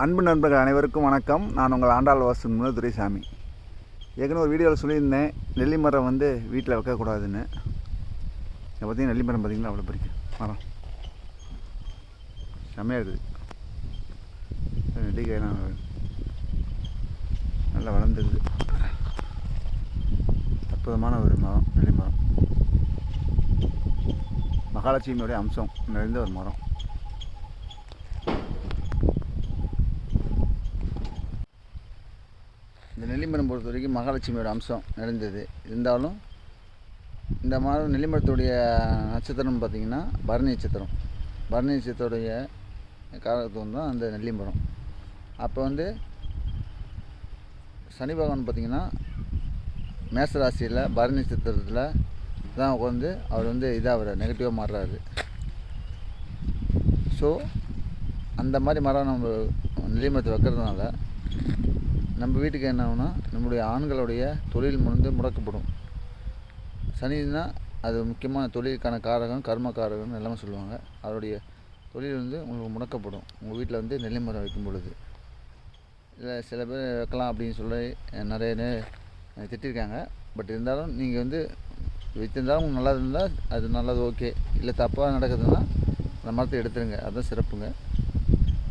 அன்பு நண்பர்கள் அனைவருக்கும் வணக்கம். நான் உங்கள் ஆண்டாள் வாசன் துரைசாமி. ஏற்கனவே ஒரு வீடியோவில் சொல்லியிருந்தேன், நெல்லி மரம் வந்து வீட்டில் வைக்கக்கூடாதுன்னு. இதை பார்த்தீங்கன்னா நெல்லி மரம் பார்த்திங்கன்னா அவ்வளோ பிடிக்கும் மரம், செம்மையாக இருக்குது. நெல்லிக்காயெல்லாம் நல்லா வளர்ந்துருது. அற்புதமான ஒரு மரம் நெல்லி மரம், மகாலட்சுமியோடைய அம்சம் நிறைந்த ஒரு மரம். இந்த நெல்லிமரம் பொறுத்த வரைக்கும் மகாலட்சுமியோட அம்சம் நிறைந்தது. இருந்தாலும் இந்த மரம் நெல்லிமரத்துடைய நட்சத்திரம்னு பார்த்திங்கன்னா பரணி நட்சத்திரம். பரணி நட்சத்திரத்துடைய காரகத்துவம் தான் அந்த நெல்லிமரம். அப்போ வந்து சனி பகவான் பார்த்திங்கன்னா மேசராசியில் பரணி நட்சத்திரத்தில் தான் உட்காந்து அவர் வந்து இதாக நெகட்டிவாக மாறுறாரு. ஸோ அந்த மாதிரி மரம் நம்ம நெல்லிமரத்தை வைக்கிறதுனால நம்ம வீட்டுக்கு என்ன ஆகுனா, நம்முடைய ஆண்களுடைய தொழில் முடக்கப்படும். சனின்னா அது முக்கியமான தொழிலுக்கான காரகம், கர்ம காரகம்னு எல்லாமே சொல்லுவாங்க. அவருடைய தொழில் வந்து உங்களுக்கு முடக்கப்படும் உங்கள் வீட்டில் வந்து நெல்லி மரம் வைக்கும் பொழுது. இல்லை சில பேர் வைக்கலாம் அப்படின்னு சொல்லி நிறைய திட்டிருக்காங்க. பட் இருந்தாலும் நீங்கள் வந்து வைத்திருந்தாலும் நல்லா இருந்தால் அது நல்லது, ஓகே. இல்லை தப்பாக நடக்குதுன்னா அந்த மரத்தை எடுத்துருங்க, அதுதான் சிறப்புங்க.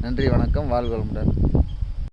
நன்றி, வணக்கம், வாழ்க வளமுடன்.